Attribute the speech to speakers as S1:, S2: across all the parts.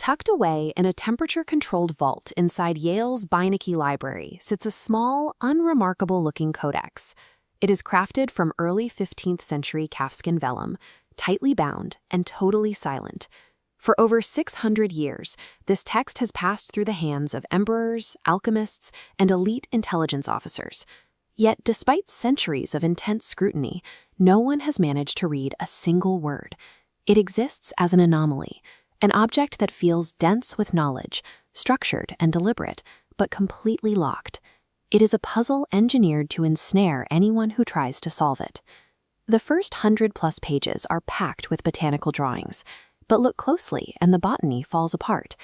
S1: Tucked away in a temperature-controlled vault inside Yale's Voynich Library sits a small, unremarkable-looking codex. It is crafted from early 15th century calfskin vellum, tightly bound and totally silent. For over 600 years, this text has passed through the hands of emperors, alchemists, and elite intelligence officers. Yet, despite centuries of intense scrutiny, no one has managed to read a single word. It exists as an anomaly, an object that feels dense with knowledge, structured and deliberate, but completely locked. It is a puzzle engineered to ensnare anyone who tries to solve it. The first 100+ pages are packed with botanical drawings, but look closely and the botany falls apart.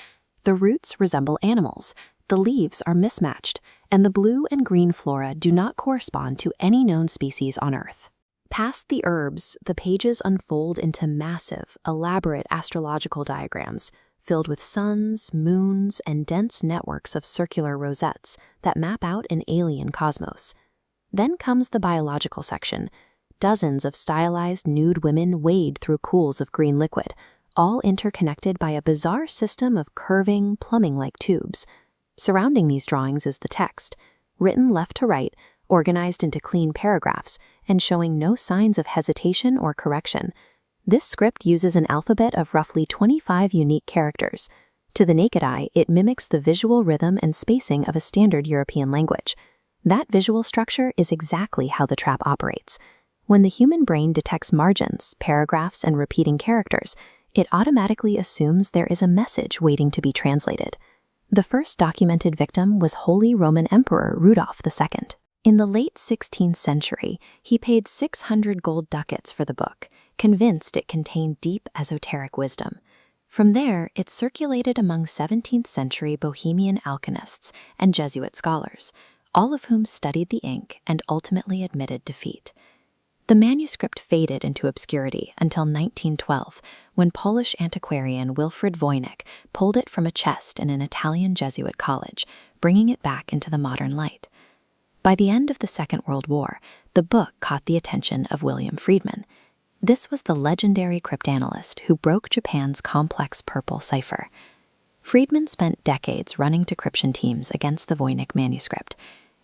S1: The roots resemble animals, the leaves are mismatched, and the blue and green flora do not correspond to any known species on Earth. Past the herbs, the pages unfold into massive, elaborate astrological diagrams filled with suns, moons, and dense networks of circular rosettes that map out an alien cosmos. Then comes the biological section. Dozens of stylized nude women wade through pools of green liquid, all interconnected by a bizarre system of curving, plumbing-like tubes. Surrounding these drawings is the text, written left to right, organized into clean paragraphs, and showing no signs of hesitation or correction. This script uses an alphabet of roughly 25 unique characters. To the naked eye, it mimics the visual rhythm and spacing of a standard European language. That visual structure is exactly how the trap operates. When the human brain detects margins, paragraphs, and repeating characters, it automatically assumes there is a message waiting to be translated. The first documented victim was Holy Roman Emperor Rudolph II. In the late 16th century, he paid 600 gold ducats for the book, convinced it contained deep esoteric wisdom. From there, it circulated among 17th century Bohemian alchemists and Jesuit scholars, all of whom studied the ink and ultimately admitted defeat. The manuscript faded into obscurity until 1912, when Polish antiquarian Wilfrid Voynich pulled it from a chest in an Italian Jesuit college, bringing it back into the modern light. By the end of the Second World War, the book caught the attention of William Friedman. This was the legendary cryptanalyst who broke Japan's complex purple cipher. Friedman spent decades running decryption teams against the Voynich Manuscript.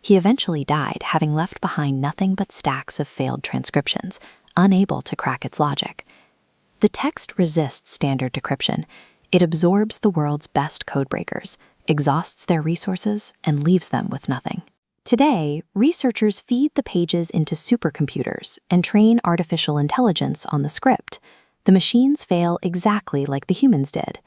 S1: He eventually died, having left behind nothing but stacks of failed transcriptions, unable to crack its logic. The text resists standard decryption. It absorbs the world's best codebreakers, exhausts their resources, and leaves them with nothing. Today, researchers feed the pages into supercomputers and train artificial intelligence on the script. The machines fail exactly like the humans did.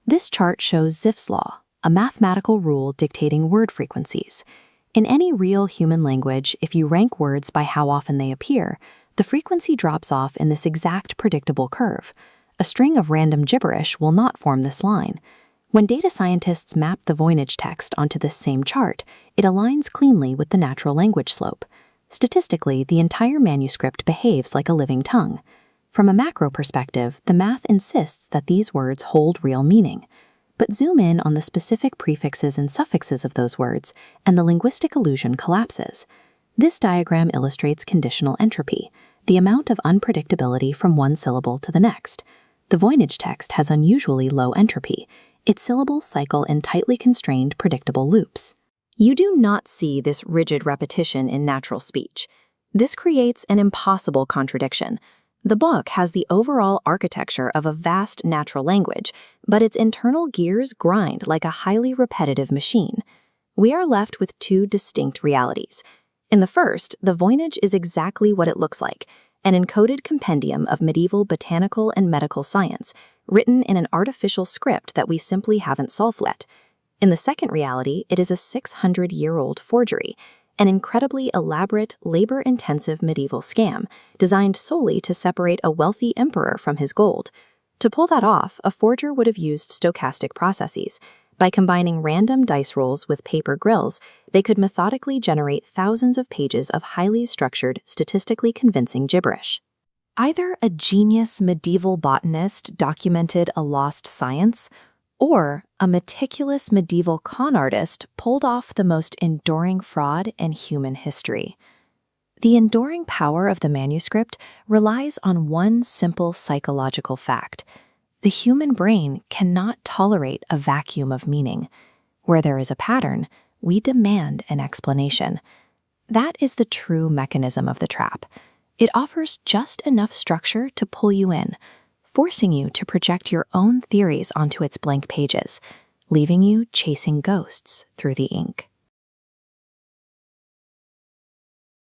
S1: This chart shows Zipf's law, a mathematical rule dictating word frequencies. In any real human language, if you rank words by how often they appear, the frequency drops off in this exact predictable curve. A string of random gibberish will not form this line. When data scientists map the Voynich text onto this same chart, it aligns cleanly with the natural language slope. Statistically, the entire manuscript behaves like a living tongue. From a macro perspective, the math insists that these words hold real meaning. But zoom in on the specific prefixes and suffixes of those words, and the linguistic illusion collapses. This diagram illustrates conditional entropy, the amount of unpredictability from one syllable to the next. The Voynich text has unusually low entropy. Its syllables cycle in tightly constrained, predictable loops. You do not see this rigid repetition in natural speech. This creates an impossible contradiction. The book has the overall architecture of a vast natural language, but its internal gears grind like a highly repetitive machine. We are left with two distinct realities. In the first, the Voynich is exactly what it looks like, an encoded compendium of medieval botanical and medical science, written in an artificial script that we simply haven't solved yet. In the second reality, it is a 600-year-old forgery, an incredibly elaborate, labor-intensive medieval scam designed solely to separate a wealthy emperor from his gold. To pull that off, a forger would have used stochastic processes. By combining random dice rolls with paper grills, they could methodically generate thousands of pages of highly structured, statistically convincing gibberish. Either a genius medieval botanist documented a lost science, or a meticulous medieval con artist pulled off the most enduring fraud in human history. The enduring power of the manuscript relies on one simple psychological fact. The human brain cannot tolerate a vacuum of meaning. Where there is a pattern, we demand an explanation. That is the true mechanism of the trap. It offers just enough structure to pull you in, forcing you to project your own theories onto its blank pages, leaving you chasing ghosts through the ink.